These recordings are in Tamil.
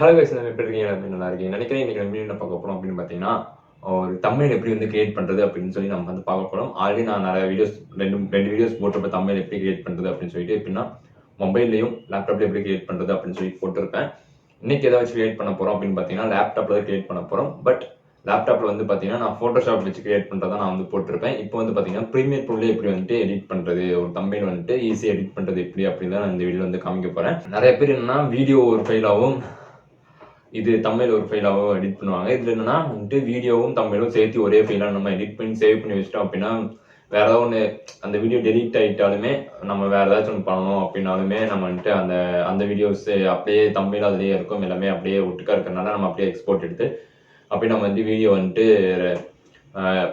ஹலோ கைஸ், எப்படி இருக்கீங்க? நல்லா இருக்கீங்க நினைக்கிறேன். இன்னைக்கு நம்ம என்ன பார்க்க போறோம் அப்படின்னு பார்த்தீங்கன்னா, ஒரு தம்ப்நெயில் எப்படி வந்து கிரியேட் பண்றது அப்படின்னு சொல்லி நம்ம வந்து பார்க்க போறோம். ஆல்ரெடி நான் நிறைய வீடியோஸ் ரெண்டு வீடியோஸ் போட்டிருப்பேன், தம்ப்நெயில் எப்படி கிரியேட் பண்றது அப்படின்னு சொல்லிட்டு. எப்படின்னா மொபைல்லையும் லேப்டாப்ல எப்படி கிரியேட் பண்றது அப்படின்னு சொல்லி போட்டிருப்பேன். இன்னைக்கு ஏதாச்சும் கிரியேட் பண்ண போறோம் அப்படின்னு பார்த்தீங்கன்னா லேப்டாப்ல தான் கிரியேட் பண்ண போறோம். பட் லேப்டாப்ல வந்து பார்த்தீங்கன்னா நான் போட்டோஷாப் வச்சு கிரியேட் பண்றதா நான் வந்து போட்டிருப்பேன். இப்போ வந்து பார்த்தீங்கன்னா ப்ரீமியர் ப்ரோல எப்படி வந்துட்டு எடிட் பண்றது, ஒரு தம்ப்நெயில் வந்துட்டு ஈஸியாக எடிட் பண்றது எப்படி அப்படின்னு தான் நான் இந்த வீடியோ வந்து காமிக்க போறேன். நிறைய பேர் என்னன்னா வீடியோ ஒரு ஃபைலாகவும் இது தமிழ் ஒரு ஃபைலாகவும் எடிட் பண்ணுவாங்க. இதுல என்னன்னா வந்துட்டு வீடியோவும் தமிழும் சேர்த்து ஒரே ஃபைலா நம்ம எடிட் பண்ணி சேவ் பண்ணி வச்சிட்டோம் அப்படின்னா வேற ஏதாவது ஒன்று அந்த வீடியோ டெலீட் ஆகிட்டாலுமே நம்ம வேற ஏதாச்சும் ஒன்று பண்ணணும் அப்படின்னாலுமே நம்ம வந்துட்டு அந்த அந்த வீடியோஸ் அப்படியே தமிழ் அதுலேயே இருக்கும், எல்லாமே அப்படியே ஒட்டுக்கா இருக்கிறதுனால நம்ம அப்படியே எக்ஸ்போர்ட் எடுத்து அப்படியே நம்ம வந்து வீடியோ வந்துட்டு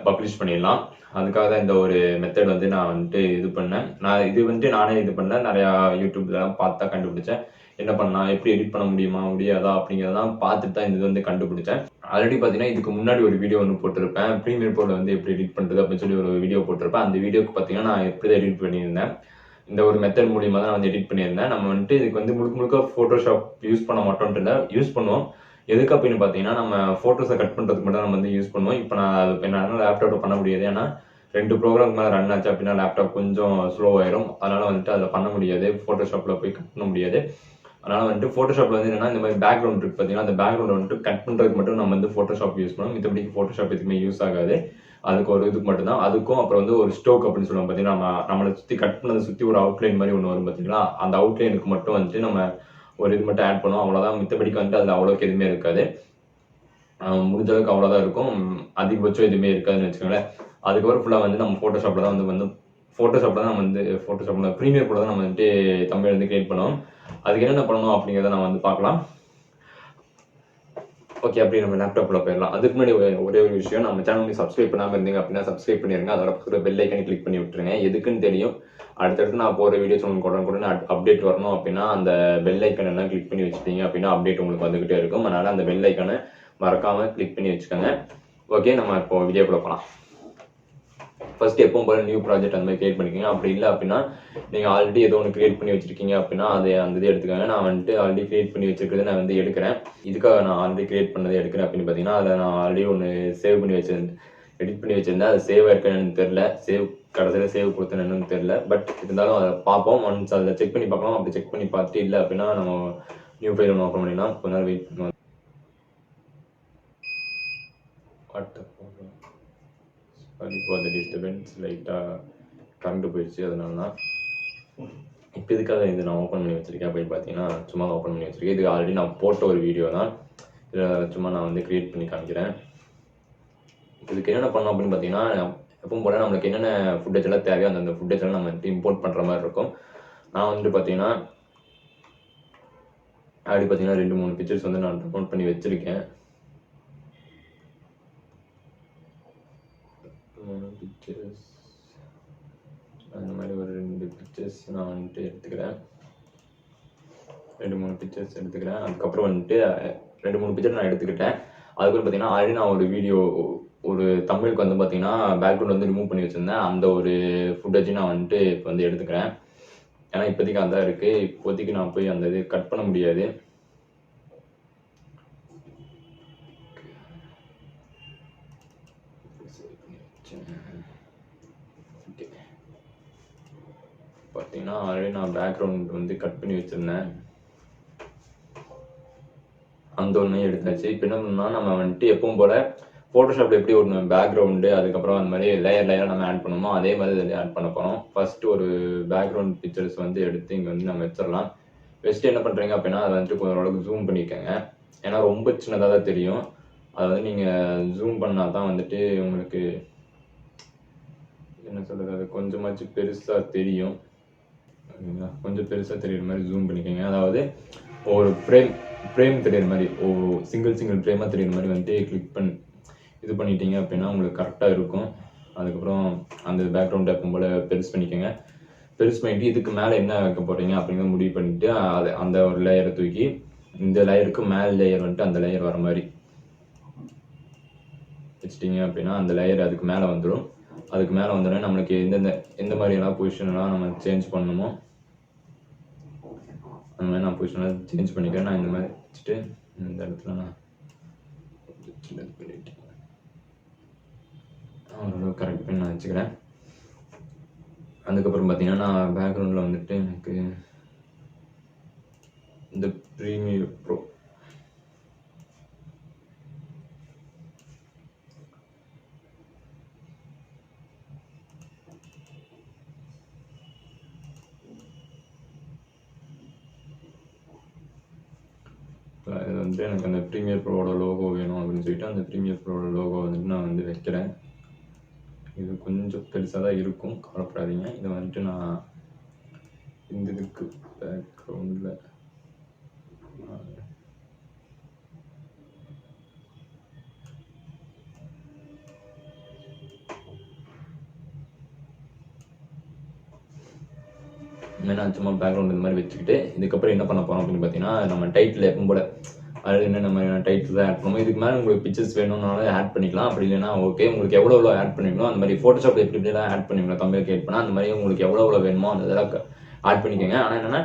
பப்ளிஷ் பண்ணிடலாம். அதுக்காக தான் இந்த ஒரு மெத்தட் வந்து நான் வந்துட்டு இது பண்ணேன். நான் இது வந்துட்டு நானே இது பண்ணேன், நிறையா யூடியூப்லாம் பார்த்து தான் கண்டுபிடிச்சேன். என்ன பண்ணலாம், எப்படி எடிட் பண்ண முடியுமா முடியாதா அப்படிங்கிறதெல்லாம் பார்த்துட்டு தான் இது வந்து கண்டுபிடிச்சேன். ஆல்ரெடி பார்த்தீங்கன்னா இதுக்கு முன்னாடி ஒரு வீடியோ ஒன்று போட்டிருப்பேன், ப்ரீமியர் ப்ரோல வந்து எப்படி எடிட் பண்ணுறது அப்படின்னு சொல்லி ஒரு வீடியோ போட்டிருப்பேன். அந்த வீடியோக்கு பார்த்தீங்கன்னா நான் எப்படி தான் எடிட் பண்ணியிருந்தேன், இந்த ஒரு மெத்தட் மூலியமாக தான் வந்து எடிட் பண்ணியிருந்தேன். நம்ம வந்துட்டு இதுக்கு வந்து முழுக்க ஃபோட்டோஷாப் யூஸ் பண்ண மாட்டோம்ட்டு இல்லை, யூஸ் பண்ணுவோம். எதுக்கு அப்படின்னு பார்த்தீங்கன்னா நம்ம ஃபோட்டோஸை கட் பண்ணுறதுக்கு மட்டும் நம்ம வந்து யூஸ் பண்ணுவோம். இப்போ நான் அது என்னால் லேப்டாப்பில் பண்ண முடியாது, ஏன்னா 2 ப்ரோக்ராம் மேலே ரன் ஆச்சு அப்படின்னா லேப்டாப் கொஞ்சம் ஸ்லோ ஆயிரும். அதனால வந்துட்டு அதில் பண்ண முடியாது, ஃபோட்டோஷாப்பில் போய் கட் பண்ண முடியாது. அதனால வந்துட்டு ஃபோட்டோஷாப்ல வந்து என்னன்னா இந்த மாதிரி பேக்ரவுண்ட் இருக்கு பார்த்தீங்கன்னா, அந்த பேக்ரவுண்ட் வந்துட்டு கட் பண்ணுறதுக்கு மட்டும் நம்ம வந்து ஃபோட்டோஷாப் யூஸ் பண்ணுவோம். மத்தபடிக்கு ஃபோட்டோஷாப் எதுவுமே யூஸ் ஆகாது. அதுக்கு ஒரு இதுக்கு மட்டும்தான். அதுக்கும் அப்புறம் வந்து ஒரு ஸ்டோக் அப்படின்னு சொல்லுவோம் பார்த்தீங்கன்னா, நம்மளை சுற்றி கட் பண்ணதை சுற்றி ஒரு அவுட்லைன் மாதிரி ஒன்று வரும் பார்த்தீங்களா, அந்த அவுட்லைனுக்கு மட்டும் வந்துட்டு நம்ம ஒரு இது மட்டும் ஆட் பண்ணுவோம், அவ்வளோதான். மித்தபடிக்கு வந்துட்டு அதில் அவ்வளோக்கு எதுவுமே இருக்காது. முடிஞ்ச அளவுக்கு அவ்வளோதான் இருக்கும், அதிகபட்சம் எதுவுமே இருக்காதுன்னு வச்சுக்கோங்களேன். அதுக்கப்புறம் ஃபுல்லாக வந்து நம்ம ஃபோட்டோஷாப்பில் தான் ஃபோட்டோஷாப்பில் தான் நம்ம வந்து ஃபோட்டோஷாப்பில் ப்ரீமியர் ப்ரோல தான் நம்ம வந்துட்டு தமிழ் வந்து கிரியேட் பண்ணுவோம். அதுக்கு என்னென்ன பண்ணணும் அப்படிங்கிறத நம்ம வந்து பார்க்கலாம். ஓகே, அப்படி நம்ம லேப்டாப்பில் போயிடலாம். அதுக்கு முன்னாடி ஒரே ஒரு விஷயம், நம்ம சேனலுக்கு சப்ஸ்கிரைப் பண்ணாமல் இருந்தீங்க அப்படின்னா சப்ஸ்கிரைப் பண்ணிடுங்க. அதோட பக்கத்தில் பெல் ஐக்கனை கிளிக் பண்ணி விட்டுருங்க. எதுக்குன்னு தெரியும், அடுத்தடுத்து நான் போகிற வீடியோஸ் உங்களுக்கு உடனே அப்டேட் வரணும் அப்படின்னா அந்த பெல் ஐக்கன் எல்லாம் கிளிக் பண்ணி வச்சுட்டீங்க அப்படின்னா அப்டேட் உங்களுக்கு வந்துகிட்டே இருக்கும். அதனால அந்த பெல் ஐக்கனை மறக்காமல் கிளிக் பண்ணி வச்சுக்கோங்க. ஓகே, நம்ம இப்போ வீடியோக்குள்ள போகலாம். ஃபர்ஸ்ட் எப்பவும் போல நியூ ப்ராஜெக்ட் அந்த மாதிரி கிரியேட் பண்ணிக்கோங்க. அப்படி இல்லை அப்படின்னா நீங்கள் ஆல்ரெடி ஏதோ ஒன்று கிரியேட் பண்ணி வச்சிருக்கீங்க அப்படின்னா அதை அந்த இது எடுத்துக்கோங்க. நான் வந்துட்டு ஆல்ரெடி கிரியேட் பண்ணி வச்சிருக்கிறது நான் வந்து எடுக்கிறேன். இதுக்காக நான் ஆல்ரெடி கிரியேட் பண்ணதை எடுக்கிறேன் அப்படின்னு பார்த்தீங்கன்னா, அதை நான் ஆல்ரெடி ஒன்று சேவ் பண்ணி வச்சிருந்தேன், எடிட் பண்ணி வச்சிருந்தேன். அது சேவ் ஆயிருக்குன்னு தெரியல, கடைசியில் சேவ் கொடுத்தேன்னு என்னன்னு தெரியல. பட் இருந்தாலும் அதை பார்ப்போம், ஒன்ஸ் அதில் செக் பண்ணி பார்க்கலாம். அப்படி செக் பண்ணி பார்த்துட்டு இல்லை அப்படின்னா நம்ம நியூ ஃபைல் ஒன்று ஓப்பன் பண்ணிடலாம். கொஞ்ச நேரம் வெயிட் பண்ணுவோம். இப்போ அந்த டிஸ்டர்பன்ஸ் லைட்டாக கரண்ட் போயிடுச்சு, அதனால தான். இப்போ இதுக்காக இது நான் ஓப்பன் பண்ணி வச்சுருக்கேன் அப்படின்னு பார்த்தீங்கன்னா சும்மா ஓப்பன் பண்ணி வச்சுருக்கேன். இது ஆல்ரெடி நான் போட்ட ஒரு வீடியோ தான், இதில் சும்மா நான் வந்து க்ரியேட் பண்ணி காமிக்கிறேன். இதுக்கு என்னென்ன பண்ணோம் அப்படின்னு பார்த்தீங்கன்னா, எப்பவும் போல் நம்மளுக்கு என்னென்ன ஃபுட்டேஜ் எல்லாம் தேவையோ அந்த ஃபுட்டேஜ் எல்லாம் நம்ம வந்துட்டு இம்போர்ட் பண்ணுற மாதிரி இருக்கும். நான் வந்துட்டு பார்த்தீங்கன்னா அப்படி பார்த்தீங்கன்னா 2-3 பிக்சர்ஸ் வந்து நான் டவுன்லோட் பண்ணி வச்சுருக்கேன். பிக்சர்ஸ் அந்த மாதிரி ஒரு 2 பிக்சர்ஸ் நான் வந்துட்டு எடுத்துக்கிறேன். 2-3 பிக்சர்ஸ் எடுத்துக்கிறேன். அதுக்கப்புறம் வந்துட்டு 2-3 பிக்சர் நான் எடுத்துக்கிட்டேன். அதுக்கப்புறம் பார்த்தீங்கன்னா ஆல்ரெடி நான் ஒரு வீடியோ ஒரு தமிழுக்கு வந்து பார்த்தீங்கன்னா பேக்ரவுண்ட் வந்து ரிமூவ் பண்ணி வச்சுருந்தேன். அந்த ஒரு ஃபுட்டேஜ் நான் வந்துட்டு இப்போ வந்து எடுத்துக்கிறேன். ஏன்னா இப்போதைக்கு அதான் இருக்குது. இப்போதைக்கு நான் போய் அந்த இது கட் பண்ண முடியாது. பார்த்தீங்கன்னா ஆல்ரெடி நான் பேக்ரவுண்ட் வந்து கட் பண்ணி வச்சுருந்தேன், அந்த ஒன்றையும் எடுத்தாச்சு. இப்போ என்ன பண்ணால் நம்ம வந்துட்டு எப்பவும் போல் ஃபோட்டோஷாப்பில் எப்படி ஒரு பேக்ரவுண்டு அதுக்கப்புறம் அந்த மாதிரி லேயராக நம்ம ஆட் பண்ணுமோ அதே மாதிரி இதில் ஆட் பண்ண போகிறோம். ஃபஸ்ட்டு ஒரு பேக்ரவுண்ட் பிக்சர்ஸ் வந்து எடுத்து இங்கே வந்து நம்ம வச்சிடலாம். வச்சுட்டு என்ன பண்ணுறீங்க அப்படின்னா அதை வந்துட்டு ஓரளவுக்கு ஜூம் பண்ணிக்கோங்க. ஏன்னா ரொம்ப சின்னதாக தான் தெரியும். அதை வந்து நீங்கள் ஜூம் பண்ணால் தான் வந்துட்டு உங்களுக்கு என்ன சொல்கிறது, அது கொஞ்சமாச்சும் பெருசாக தெரியும். கொஞ்சம் பெருசாக தெரியுற மாதிரி ஜூம் பண்ணிக்கோங்க. அதாவது ஒரு ஃப்ரேம் தெரியுற மாதிரி, சிங்கிள் ஃப்ரேமாக தெரியுற மாதிரி வந்துட்டு கிளிக் பண்ணி இது பண்ணிட்டீங்க அப்படின்னா உங்களுக்கு கரெக்டாக இருக்கும். அதுக்கப்புறம் அந்த பேக்ரவுண்ட் எப்பவும் போல் பெருசு பண்ணிக்கோங்க. பெருசு பண்ணிவிட்டு இதுக்கு மேலே என்ன வைக்க போகிறீங்க அப்படிங்கிறத முடிவு பண்ணிவிட்டு அதை அந்த ஒரு லேயரை தூக்கி இந்த லேயருக்கு மேலே லேயர் வந்துட்டு அந்த லேயர் வர மாதிரி வச்சுட்டிங்க அப்படின்னா அந்த லேயர் அதுக்கு மேலே வந்துடும். அதுக்கு மேலே வந்தோடனே நம்மளுக்கு எந்த மாதிரியெல்லாம் பொசிஷன்லாம் நம்ம சேஞ்ச் பண்ணணுமோ அந்த மாதிரி நான் பொசிஷனெலாம் சேஞ்ச் பண்ணிக்கிறேன். நான் இந்த மாதிரி வச்சுட்டு இந்த இடத்துல நான் சின்னது பண்ணிட்டு ஓரளவு கரெக்ட் பண்ணி நான் வச்சுக்கிறேன். அதுக்கப்புறம் பார்த்தீங்கன்னா நான் பேக்ரவுண்டில் வந்துட்டு எனக்கு இந்த ப்ரீமியர் ப்ரோ இது வந்துட்டு எனக்கு அந்த ப்ரீமியர் ப்ரோவோட லோகோ வேணும் அப்படின்னு சொல்லிட்டு அந்த ப்ரீமியர் ப்ரோவோட லோகோ வந்துட்டு நான் வந்து வைக்கிறேன். இது கொஞ்சம் பெருசாக தான் இருக்கும், கவலைப்படாதீங்க. இதை வந்துட்டு நான் இந்த இதுக்கு பேக்ரவுண்டில் நான் சும்மா பேக்ரவுண்ட் இந்த மாதிரி வச்சுக்கிட்டு இதுக்கப்புறம் என்ன பண்ண போகிறோம் அப்படின்னு பார்த்தீங்கன்னா நம்ம டைட்டில் எப்பவும் போல அது என்னென்ன மாதிரியான டைட்டில் தான் ஆட் பண்ணுவோம். இதுக்கு மேலே உங்களுக்கு பிக்சர்ஸ் வேணும்னாலும் ஆட் பண்ணிக்கலாம். அப்படி இல்லைன்னா ஓகே, உங்களுக்கு எவ்வளோ ஆட் பண்ணிக்கணும் அந்த மாதிரி ஃபோட்டோஷாப் எப்படி எப்படிலாம் ஆட் பண்ணிக்கலாம் தமிழ் கிரியேட் பண்ணால் அந்த மாதிரி உங்களுக்கு எவ்வளோ வேணுமோ அந்த இதெல்லாம் ஆட் பண்ணிக்கோங்க. ஆனால் என்னென்னா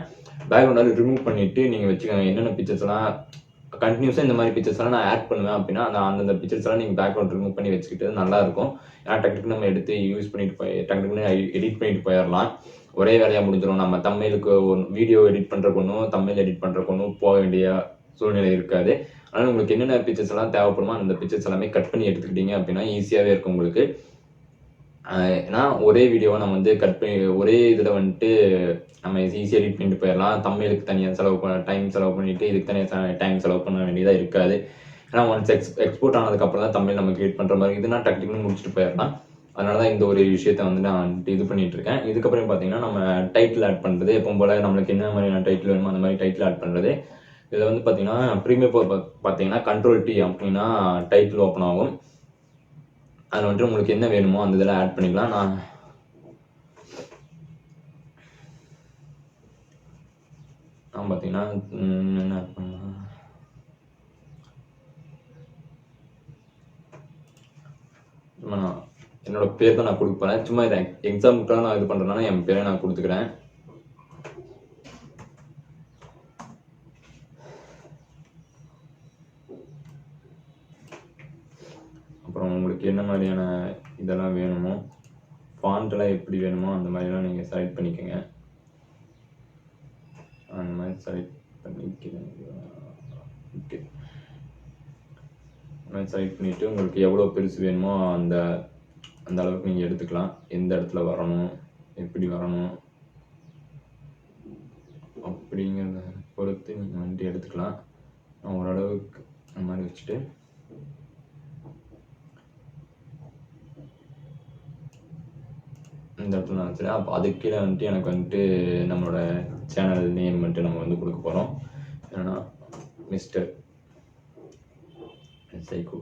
பேக்ரவுண்டால் ரிமூவ் பண்ணிவிட்டு நீங்கள் வச்சுக்கோங்க. என்னென்ன பிக்சர்ஸ்லாம் கண்டினியூஸாக இந்த மாதிரி பிக்சர்ஸ்லாம் நான் ஆட் பண்ணுவேன் அப்படின்னா அந்த பிக்சர்ஸ்லாம் நீங்கள் பேக்ரவுண்ட் ரிமூவ் பண்ணி வச்சுக்கிட்டு நல்லாயிருக்கும். ஏன்னா டக்குன்னு நம்ம எடுத்து யூஸ் பண்ணிட்டு டக்குன்னு எடிட் பண்ணிட்டு போயிடலாம். ஒரே வேலையாக முடிஞ்சிடும். நம்ம தமிழுக்கு வீடியோ எடிட் பண்ணுறக்கு ஒன்றும் தமிழ் எடிட் பண்ணுறக்கு ஒன்றும் போக வேண்டிய சூழ்நிலை இருக்காது. அதனால் உங்களுக்கு என்னென்ன பிக்சர்ஸ் எல்லாம் தேவைப்படுமோ அந்த பிக்சர்ஸ் எல்லாமே கட் பண்ணி எடுத்துக்கிட்டீங்க அப்படின்னா ஈஸியாகவே இருக்கும் உங்களுக்கு. ஏன்னா ஒரே வீடியோவை நம்ம வந்து கட் பண்ணி ஒரே இதில் வந்துட்டு நம்ம ஈஸியாக எடிட் பண்ணிட்டு போயிடலாம். தமிழுக்கு தனியாக டைம் செலவு பண்ணிட்டு இதுக்கு தனியாக டைம் செலவு பண்ண வேண்டியதாக இருக்காது. ஏன்னா ஒன்ஸ் எக்ஸ்போர்ட் ஆனதுக்கப்புறம் தான் தமிழ் நம்ம கிரியேட் பண்ணுற மாதிரி இதுனா டக்குன்னு முடிச்சுட்டு போயிடலாம். அதனால தான் இந்த ஒரு விஷயத்த வந்து நான் இது பண்ணிட்டு இருக்கேன். இதுக்கப்புறம் பார்த்தீங்கன்னா நம்ம டைட்டில் ஆட் பண்ணுறது எப்பவும் போல நம்மளுக்கு என்ன மாதிரியான டைட்டில் வேணுமோ அந்த மாதிரி டைட்டில் ஆட் பண்ணுறது. இதில் வந்து பார்த்தீங்கன்னா ப்ரீமியர் பார்த்தீங்கன்னா Ctrl+T அப்படின்னா டைட்டில் ஓப்பன் ஆகும். அதில் வந்துட்டு உங்களுக்கு என்ன வேணுமோ அந்த இதெல்லாம் ஆட் பண்ணிக்கலாம். நான் பார்த்தீங்கன்னா என்ன ஆட் பண்ணலாம், நான் என்னோட பேர் தான் நான் கொடுப்பேன். சும்மா இதை எக்ஸாம்பிளுக்காக நான் இது பண்ணுறேன்னா என் பேரை நான் கொடுத்துக்கிறேன். அப்புறம் உங்களுக்கு என்ன மாதிரியான இதெல்லாம் வேணுமோ ஃபாண்ட்டெல்லாம் எப்படி வேணுமோ அந்த மாதிரிலாம் நீங்கள் செலக்ட் பண்ணிக்கோங்க. அந்த மாதிரி செலக்ட் பண்ணிக்கிறேன். ஓகே, அந்த மாதிரி செலக்ட் பண்ணிவிட்டு உங்களுக்கு எவ்வளோ பெருசு வேணுமோ அந்த அளவுக்கு நீங்கள் எடுத்துக்கலாம். எந்த இடத்துல வரணும், எப்படி வரணும் அப்படிங்கிறத பொறுத்து நீங்கள் வந்துட்டு எடுத்துக்கலாம். நான் ஓரளவுக்கு அந்த மாதிரி வச்சுட்டு இந்த இடத்துல நான் வச்சுருக்கேன். அப்போ அதுக்கு கீழே வந்துட்டு எனக்கு வந்துட்டு நம்மளோட சேனல் நேம் வந்துட்டு நம்ம வந்து கொடுக்க போகிறோம். என்னன்னா மிஸ்டர் சைக்கோ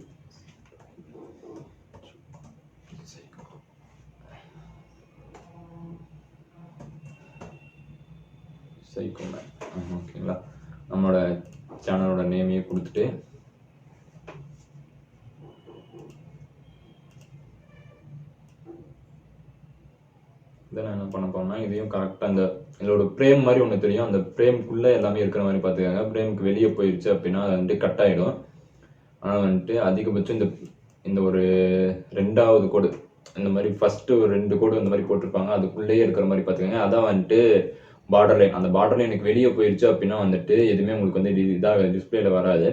மேன். ஓகேங்களா, நம்மளோட சேனலோட நேமையே கொடுத்துட்டு இதை நான் என்ன பண்ண போறேன்னா இதையும் கரெக்டாக அந்த இதோட ஃப்ரேம் மாதிரி ஒன்று தெரியும், அந்த ஃப்ரேம்குள்ளே எல்லாமே இருக்கிற மாதிரி பார்த்துக்காங்க. ஃப்ரேமுக்கு வெளியே போயிடுச்சு அப்படின்னா அது வந்துட்டு கட் ஆகிடும். ஆனால் வந்துட்டு அதிகபட்சம் இந்த ஒரு 2வது கோடு இந்த மாதிரி ஃபஸ்ட்டு ஒரு 2 கோடு இந்த மாதிரி போட்டிருப்பாங்க, அதுக்குள்ளேயே இருக்கிற மாதிரி பார்த்துக்கோங்க. அதான் வந்துட்டு பார்டர் லைன். அந்த பார்டர் லைன் எனக்கு வெளியே போயிடுச்சு அப்படின்னா வந்துட்டு எதுவுமே உங்களுக்கு வந்து இதாக டிஸ்பிளேல வராது,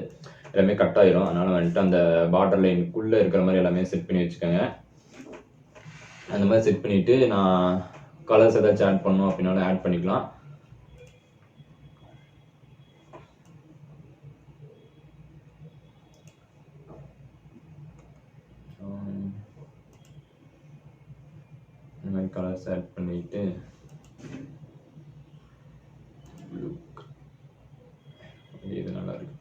எல்லாமே கட் ஆகிடும். அதனால் வந்துட்டு அந்த பார்டர் லைனுக்குள்ளே இருக்கிற மாதிரி எல்லாமே செட் பண்ணி வச்சுக்கோங்க. அந்த மாதிரி செட் பண்ணிவிட்டு நான் கலர்ஸ் ஏதாச்சும் ஆட் பண்ணணும் அப்படின்னாலும் ஆட் பண்ணிக்கலாம். இந்த மாதிரி கலர்ஸ் ஆட் பண்ணிட்டு இது நல்லா இருக்கு,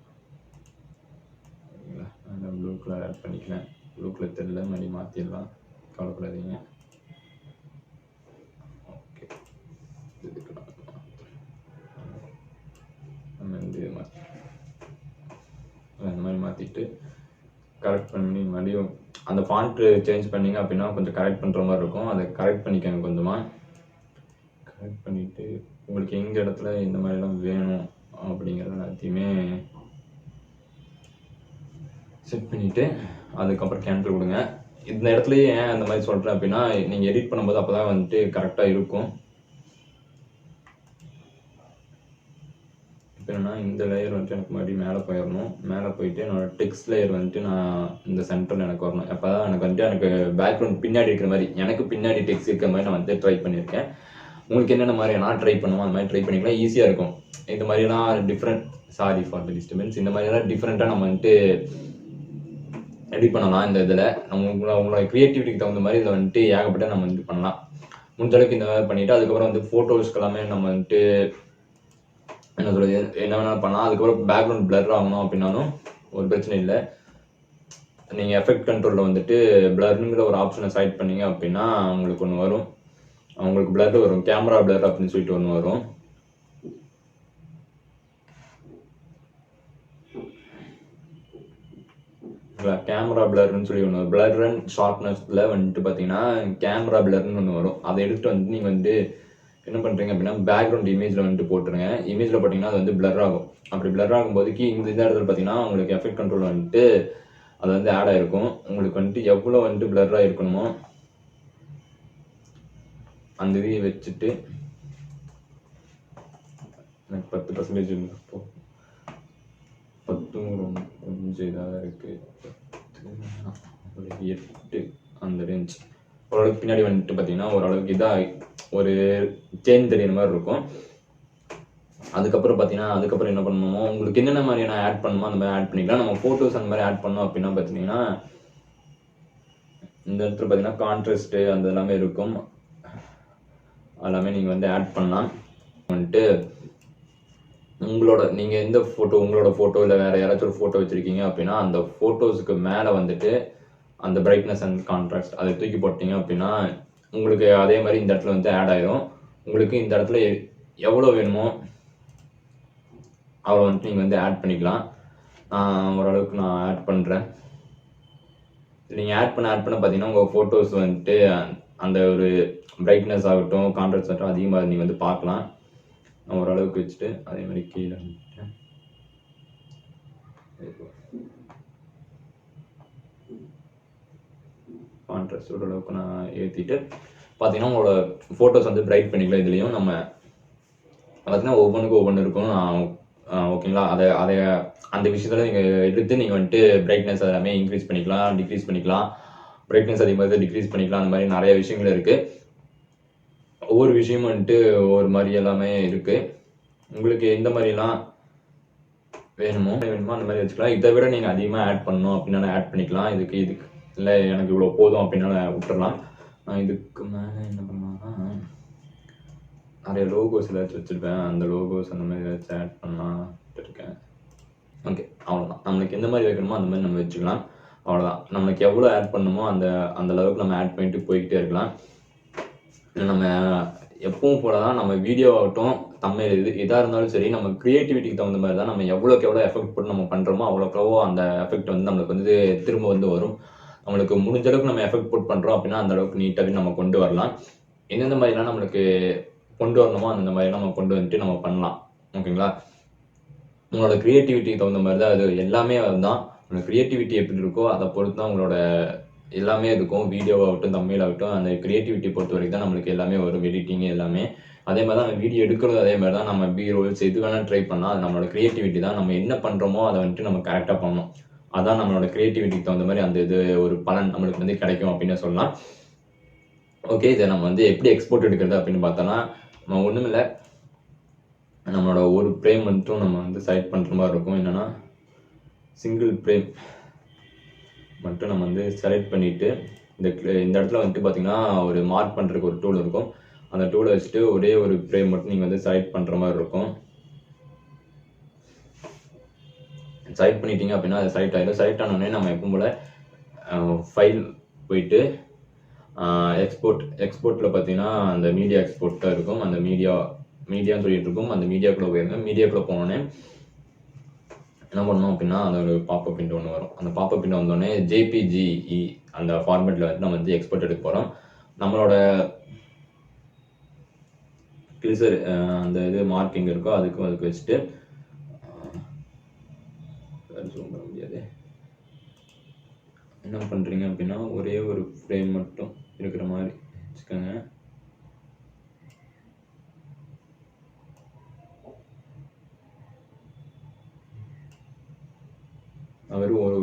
நான் ப்ளூ கலர் ஆட் பண்ணிக்கிறேன். ப்ளூ கலர் தெரியல, மணி மாற்றிடலாம், கவலைப்படாதீங்க. ஓகே, இதுக்கு நம்ம வந்து இந்த மாதிரி மாற்றிட்டு கரெக்ட் பண்ணி மறுபடியும் அந்த ஃபாண்ட் சேஞ்ச் பண்ணிங்க அப்படின்னா கொஞ்சம் கரெக்ட் பண்ணுற மாதிரி இருக்கும். அதை கரெக்ட் பண்ணிக்கோங்க. கொஞ்சமாக கரெக்ட் பண்ணிவிட்டு உங்களுக்கு எங்கள் இடத்துல இந்த மாதிரிலாம் வேணும் அப்படிங்கிறது எல்லாத்தையுமே செட் பண்ணிவிட்டு அதுக்கப்புறம் கேன்சல் கொடுங்க. இந்த இடத்துலயே ஏன் அந்த மாதிரி சொல்கிறேன் அப்படின்னா, நீங்கள் எடிட் பண்ணும்போது அப்போ தான் வந்துட்டு கரெக்டாக இருக்கும். இப்போ என்னன்னா இந்த லேயர் வந்துட்டு எனக்கு மறுபடியும் மேலே போயிடணும். மேலே போயிட்டு என்னோட டெக்ஸ்ட் லேயர் வந்துட்டு நான் இந்த சென்டரில் எனக்கு வரணும். அப்போ தான் எனக்கு பேக்ரவுண்ட் பின்னாடி இருக்கிற மாதிரி, எனக்கு பின்னாடி டெக்ஸ்ட் இருக்கிற மாதிரி நான் வந்து ட்ரை பண்ணியிருக்கேன். உங்களுக்கு என்னென்ன மாதிரி நான் ட்ரை பண்ணுவோம் அந்த மாதிரி ட்ரை பண்ணிக்கலாம், ஈஸியாக இருக்கும். இந்த மாதிரிலாம் different, sorry for the disturbance, இந்த மாதிரிலாம் டிஃப்ரெண்ட்டாக நம்ம வந்துட்டு எடிட் பண்ணலாம். இந்த இதில் உங்களோட க்ரியேட்டிவிட்டிக்கு தகுந்த மாதிரி இதில் வந்துட்டு ஏகப்பட்ட நம்ம வந்துட்டு பண்ணலாம். முடிஞ்ச அளவுக்கு இந்த மாதிரி பண்ணிவிட்டு அதுக்கப்புறம் வந்து ஃபோட்டோஸ்க்கு எல்லாமே நம்ம வந்துட்டு என்ன சொல்கிறது, என்ன வேணாலும் பண்ணலாம். அதுக்கப்புறம் பேக்ரவுண்ட் பிளர் ஆகணும் அப்படின்னாலும் ஒரு பிரச்சனை இல்லை. நீங்கள் எஃபெக்ட் கண்ட்ரோலில் வந்துட்டு பிளருங்கிற ஒரு ஆப்ஷனை செலக்ட் பண்ணீங்க அப்படின்னா உங்களுக்கு ஒன்று வரும், உங்களுக்கு பிளர் வரும், கேமரா பிளர் அப்படின்னு சொல்லிட்டு ஒன்று வரும். கேமரா பிளர்னு சொல்லி ஒன்று, பிளர் அண்ட் ஷார்ப்னஸ்ல வந்துட்டு பார்த்தீங்கன்னா கேமரா பிளர்னு ஒன்று வரும். அதை எடுத்துட்டு வந்து நீங்கள் வந்து என்ன பண்ணுறீங்க அப்படின்னா பேக்ரவுண்ட் இமேஜில் வந்துட்டு போட்டுருங்க. இமேஜில் போட்டிங்கன்னா அது வந்து பிளர் ஆகும். அப்படி பிளர் ஆகும்போதுக்கு இந்த இடத்துல பார்த்தீங்கன்னா உங்களுக்கு எஃபெக்ட் கண்ட்ரோல் வந்துட்டு அது வந்து ஆட் ஆகிருக்கும். உங்களுக்கு வந்துட்டு எவ்வளோ வந்துட்டு பிளராக இருக்கணுமோ அந்த இதையை வச்சுட்டு எனக்கு 10% இருந்தப்போ 10 கொஞ்சம் இதாக இருக்குது, 8 அந்த ரேஞ்ச் ஓரளவுக்கு பின்னாடி வந்துட்டு பார்த்தீங்கன்னா ஓரளவுக்கு இதாக ஒரு சேஞ்ச் தெரியுற மாதிரி இருக்கும். அதுக்கப்புறம் பார்த்தீங்கன்னா அதுக்கப்புறம் என்ன பண்ணணுமோ உங்களுக்கு என்னென்ன மாதிரியான ஆட் பண்ணணுமோ அந்த மாதிரி ஆட் பண்ணிக்கலாம். நம்ம ஃபோட்டோஸ் அந்த மாதிரி ஆட் பண்ணோம் அப்படின்னா பார்த்தீங்கன்னா இந்த இடத்துல பார்த்தீங்கன்னா கான்ட்ராஸ்ட்டு அந்த எல்லாமே இருக்கும், எல்லாமே நீங்கள் வந்து ஆட் பண்ணலாம். வந்துட்டு நீங்கள் எந்த ஃபோட்டோ, உங்களோட ஃபோட்டோ இல்லை வேறு யாராச்சும் ஒரு ஃபோட்டோ வச்சுருக்கீங்க அப்படின்னா அந்த ஃபோட்டோஸுக்கு மேலே வந்துட்டு அந்த பிரைட்னஸ் அண்ட் கான்ட்ராஸ்ட் அதை தூக்கி போட்டிங்க அப்படின்னா உங்களுக்கு அதே மாதிரி இந்த இடத்துல வந்து ஆட் ஆயிரும். உங்களுக்கு இந்த இடத்துல எவ்வளோ வேணுமோ அவ்வளோ வந்துட்டு நீங்கள் வந்து ஆட் பண்ணிக்கலாம். ஓரளவுக்கு நான் ஆட் பண்ணுறேன். நீங்கள் ஆட் பண்ண பார்த்தீங்கன்னா உங்கள் ஃபோட்டோஸ் வந்துட்டு அந்த ஒரு பிரைட்னஸ் ஆகட்டும் கான்ட்ராஸ்ட் ஆகட்டும் அதிகமாக நீங்கள் வந்து பார்க்கலாம். நான் ஓரளவுக்கு வச்சுட்டு அதே மாதிரி கீழே கான்ட்ராஸ்ட் ஓரளவுக்கு நான் ஏற்றிட்டு பார்த்தீங்கன்னா உங்களோட ஃபோட்டோஸ் வந்து பிரைட் பண்ணிக்கலாம். இதுலேயும் நம்ம பார்த்தீங்கன்னா ஒவ்வொன்றுக்கும் ஒவ்வொன்று இருக்கும். ஓகேங்களா, அதை அந்த விஷயத்தில் நீங்கள் எடுத்து நீங்கள் வந்துட்டு பிரைட்னஸ் எல்லாமே இன்க்ரீஸ் பண்ணிக்கலாம், டிக்ரீஸ் பண்ணிக்கலாம், பிரைட்னஸ் அதிகமாக டிக்ரீஸ் பண்ணிக்கலாம். அந்த மாதிரி நிறைய விஷயங்கள் இருக்குது. ஒவ்வொரு விஷயமும் வந்துட்டு ஒவ்வொரு மாதிரி எல்லாமே இருக்குது. உங்களுக்கு எந்த மாதிரிலாம் வேணுமோ அந்த மாதிரி வச்சுக்கலாம். இதை விட நீங்கள் அதிகமாக ஆட் பண்ணணும் அப்படின்னாலும் ஆட் பண்ணிக்கலாம். இதுக்கு இல்லை எனக்கு இவ்வளோ போதும் அப்படின்னால விட்டுறலாம். நான் இதுக்கு மேலே என்ன பண்ணலாம்னா நிறைய லோகோஸ் ஏதாச்சும் வச்சுருப்பேன், அந்த லோகோஸ் அந்த மாதிரி ஏதாச்சும் ஆட் பண்ணலாம் இருக்கேன். ஓகே, அவ்வளோதான். நம்மளுக்கு எந்த மாதிரி வைக்கணுமோ அந்த மாதிரி நம்ம வச்சுக்கலாம். அவ்வளோதான். நம்மளுக்கு எவ்வளோ ஆட் பண்ணணுமோ அந்த அளவுக்கு நம்ம ஆட் பண்ணிட்டு போய்கிட்டே இருக்கலாம். நம்ம எப்பவும் போல தான் நம்ம வீடியோ ஆகட்டும் தம்ப்நெயில் இதாக இருந்தாலும் சரி, நம்ம க்ரியேட்டிவிட்டிக்கு தகுந்த மாதிரி தான் நம்ம எவ்வளோக்கு எவ்வளோ எஃபெக்ட் போட்டு நம்ம பண்ணுறோமோ அவ்வளோக்கு அந்த எஃபெக்ட் வந்து நம்மளுக்கு வந்து திரும்ப வந்து வரும். நம்மளுக்கு முடிஞ்ச அளவுக்கு நம்ம எஃபெக்ட் போட் பண்ணுறோம் அப்படின்னா அந்த அளவுக்கு நீட்டாகவே நம்ம கொண்டு வரலாம். எந்தெந்த மாதிரிலாம் நம்மளுக்கு கொண்டு வரணுமோ அந்த மாதிரிலாம் நம்ம கொண்டு வந்துட்டு நம்ம பண்ணலாம். ஓகேங்களா, உங்களோட க்ரியேட்டிவிட்டிக்கு தகுந்த மாதிரி தான் அது எல்லாமே அதுதான். உங்களோட க்ரியேட்டிவிட்டி எப்படி இருக்கோ அதை பொறுத்து தான் உங்களோட எல்லாமே இருக்கும். வீடியோ ஆகட்டும் தம்ப்நெயில் ஆகட்டும் அந்த க்ரியேட்டிவிட்டி பொறுத்த வரைக்கும் தான் நம்மளுக்கு எல்லாமே வரும். எடிட்டிங் எல்லாமே அதே மாதிரி தான். நம்ம வீடியோ எடுக்கிறது அதே மாதிரி தான். நம்ம பி-ரோல்ஸ் எது வேணால் ட்ரை பண்ணலாம். அது நம்மளோட க்ரியேட்டிவிட்டி தான். நம்ம என்ன பண்ணுறோமோ அதை வந்துட்டு நம்ம கரெக்டாக பண்ணணும். அதான் நம்மளோட க்ரியேட்டிவிட்டிக்கு தகுந்த மாதிரி அந்த இது ஒரு பலன் நம்மளுக்கு வந்து கிடைக்கும் அப்படின்னு சொல்லலாம். ஓகே, இதை நம்ம வந்து எப்படி எக்ஸ்போர்ட் எடுக்கிறது அப்படின்னு பார்த்தோன்னா நம்ம ஒன்றும் இல்லை, நம்மளோட ஒரு ஃப்ரேம் மட்டும் நம்ம வந்து செலக்ட் பண்ணுற மாதிரி இருக்கும். என்னென்னா சிங்கிள் ஃப்ரேம் மட்டும் நம்ம வந்து செலக்ட் பண்ணிவிட்டு இந்த இடத்துல வந்துட்டு பார்த்தீங்கன்னா ஒரு மார்க் பண்ணுறதுக்கு ஒரு டூல் இருக்கும். அந்த டூலை வச்சுட்டு ஒரே ஒரு ஃப்ரேம் மட்டும் நீங்கள் வந்து செலக்ட் பண்ணுற மாதிரி இருக்கும். செலக்ட் பண்ணிட்டீங்க அப்படின்னா அது செலக்ட் ஆகிடும். செலக்ட் ஆனோடனே நம்ம எப்பவும் போல் ஃபைல் போயிட்டு எக்ஸ்போர்ட்டில் பார்த்தீங்கன்னா அந்த மீடியா எக்ஸ்போர்ட் தான் இருக்கும். அந்த மீடியான்னு சொல்லிட்டு இருக்கும். அந்த மீடியாக்குள்ளே போயிருங்க. மீடியாக்குள்ளே போனோடனே என்ன பண்ணணும் அப்படின்னா அந்த ஒரு பாப்பப் விண்டோ ஒன்று வரும். அந்த பாப்பப் விண்டோ வந்தோடனே ஜேபிஜிஇ அந்த ஃபார்மேட்டில் வந்து நம்ம வந்து எக்ஸ்போர்ட் எடுக்க போகிறோம். நம்மளோட கிளிசர் அந்த இது மார்க்கிங் இருக்கோ அதுக்கு வச்சுட்டு பண்ண முடியாது. என்ன பண்ணுறீங்க அப்படின்னா ஒரே ஒரு ஃப்ரேம் மட்டும் இருக்கிற மாதிரி வச்சுக்கோங்க. வெறும் ஒரு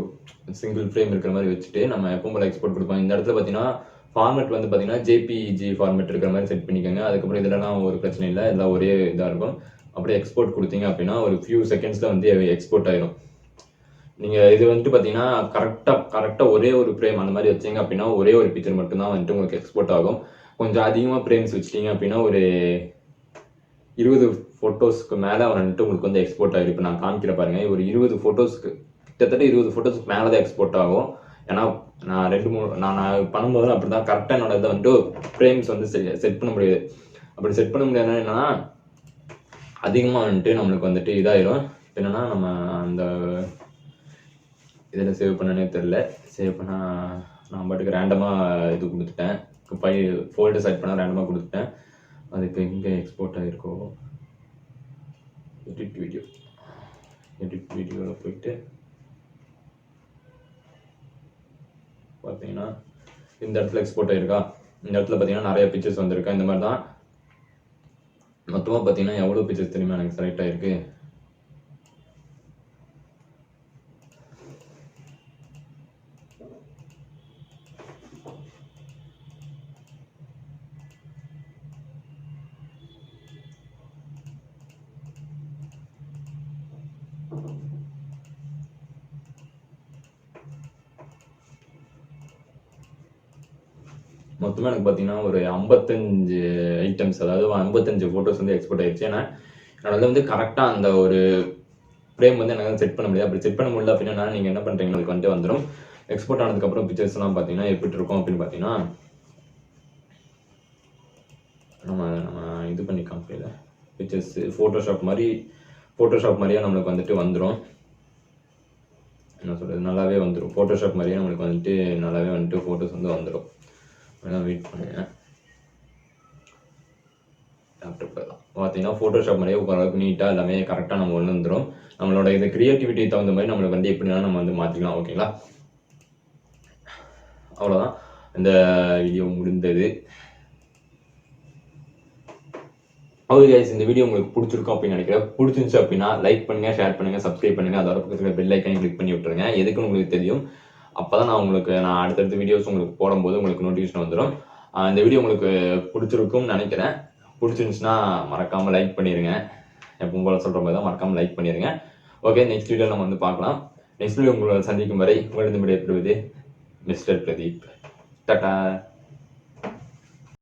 சிங்கிள் ஃப்ரேம் இருக்கிற மாதிரி வச்சுட்டு நம்ம எப்பவும் போல எக்ஸ்போர்ட் கொடுப்போம். இந்த இடத்துல பார்த்தீங்கன்னா ஃபார்மேட் வந்து பார்த்தீங்கன்னா ஜேபிஜி ஃபார்மேட் இருக்கிற மாதிரி செட் பண்ணிக்கோங்க. அதுக்கப்புறம் இதெல்லாம் ஒரு பிரச்சனை இல்லை, எல்லாம் ஒரே இதாக இருக்கும். அப்படியே எக்ஸ்போர்ட் கொடுத்தீங்க அப்படின்னா ஒரு ஃபியூ செகண்ட்ஸில் வந்து எக்ஸ்போர்ட் ஆயிரும். நீங்கள் இது வந்துட்டு பார்த்தீங்கன்னா கரெக்டாக ஒரே ஒரு ஃப்ரேம் அந்த மாதிரி வச்சிங்க அப்படின்னா ஒரே ஒரு பிக்சர் மட்டும்தான் வந்துட்டு உங்களுக்கு எக்ஸ்போர்ட் ஆகும். கொஞ்சம் அதிகமாக ஃப்ரேம்ஸ் வச்சிட்டிங்க அப்படின்னா ஒரு 20 ஃபோட்டோஸ்க்கு மேலே வந்துட்டு உங்களுக்கு வந்து எக்ஸ்போர்ட் ஆகிடும். இப்போ நான் காமிக்கிற பாருங்க, ஒரு 20 ஃபோட்டோஸ்க்கு கிட்டத்தட்ட 20 ஃபோட்டோஸ்க்கு மேலே தான் எக்ஸ்போர்ட் ஆகும். ஏன்னா நான் 2-3 நான் பண்ணும்போது அப்படி தான் கரெக்டாக என்னோட இதை வந்துட்டு ஃப்ரேம்ஸ் வந்து செட் பண்ண முடியாது. அப்படி செட் பண்ண முடியாதுன்னா என்னன்னா அதிகமாக வந்துட்டு நம்மளுக்கு வந்துட்டு இதாயிரும். என்னன்னா நம்ம அந்த இதில் சேவ் பண்ணனே தெரில. சேவ் பண்ணால் நான் பாட்டுக்கு ரேண்டமாக இது கொடுத்துட்டேன். ஃபோல்டர் செட் பண்ணால் ரேண்டமாக கொடுத்துட்டேன். அது இப்போ எங்கே எக்ஸ்போர்ட் ஆகிருக்கோ எடிட் வீடியோவில் போயிட்டு பார்த்தீங்கன்னா இந்த இடத்துல எக்ஸ்போர்ட் ஆகிருக்கா. இந்த இடத்துல பார்த்தீங்கன்னா நிறைய பிக்சர்ஸ் வந்திருக்கா. இந்த மாதிரி தான் மொத்தமாக பார்த்தீங்கன்னா எவ்வளோ பிக்சர்ஸ் தெரியுமா எனக்கு செலக்ட் ஆகிருக்கு. மொத்தமாக எனக்கு பார்த்தீங்கன்னா ஒரு 55 ஐட்டம்ஸ், அதாவது 55 ஃபோட்டோஸ் வந்து எக்ஸ்போர்ட் ஆயிடுச்சு. ஏன்னா என்னால் வந்து கரெக்டாக அந்த ஒரு ஃப்ரேம் வந்து என்னால் செட் பண்ண முடியாது. அப்படி செட் பண்ண முடியல அப்படின்னா நீங்கள் என்ன பண்ணுறீங்க, அதுக்கு வந்துட்டு வந்துடும். எக்ஸ்போர்ட் ஆனதுக்கப்புறம் பிக்சர்ஸ்லாம் பார்த்தீங்கன்னா எப்படி இருக்கும் அப்படின்னு பார்த்தீங்கன்னா நம்ம இது பண்ணி காமிக்கல பிக்சர்ஸ் ஃபோட்டோஷாப் மாதிரியே நம்மளுக்கு வந்துட்டு வந்துடும். என்ன சொல்கிறது, நல்லாவே வந்துடும். ஃபோட்டோஷாப் மாதிரியே நம்மளுக்கு வந்துட்டு நல்லாவே வந்துட்டு ஃபோட்டோஸ் வந்து வந்துடும். வெயிட் பண்ணுங்க, லேப்டாப் பார்த்தீங்கன்னா ஃபோட்டோஷாப் மாதிரியே ஓரளவுக்கு நீட்டாக எல்லாமே கரெக்டாக நம்ம ஒன்று வந்துடும். நம்மளோட இது கிரியேட்டிவிட்டி தகுந்த மாதிரி நம்மளுக்கு வந்து எப்படினா நம்ம வந்து மாற்றிக்கலாம். ஓகேங்களா, அவ்வளோதான் இந்த வீடியோ முடிந்தது. ஓகே கைஸ், இந்த வீடியோ உங்களுக்கு பிடிச்சிருக்கும் அப்படின்னு நினைக்கிறேன். பிடிச்சிருந்துச்சு அப்படின்னா லைக் பண்ணுங்க, ஷேர் பண்ணுங்க, சப்ஸ்கிரைப் பண்ணுங்க. அதோட பக்கத்தில் பெல் ஐக்கானையும் கிளிக் பண்ணி விட்டுருங்க. எதுக்குன்னு உங்களுக்கு தெரியும். அப்போதான் நான் அடுத்தடுத்த வீடியோஸ் உங்களுக்கு போடும்போது உங்களுக்கு நோட்டிஃபிகேஷன் வந்துடும். இந்த வீடியோ உங்களுக்கு பிடிச்சிருக்கும்னு நினைக்கிறேன். பிடிச்சிருந்துச்சுன்னா மறக்காம லைக் பண்ணிடுங்க. எப்பவும் போல சொல்ற மாதிரி தான், மறக்காம லைக் பண்ணிடுங்க. ஓகே, நெக்ஸ்ட் வீடியோ நம்ம வந்து பார்க்கலாம். நெக்ஸ்ட் வீடியோ உங்களை சந்திக்கும் வரை உங்களிடம் விடைபெறுவது மிஸ்டர் பிரதீப். டாடா.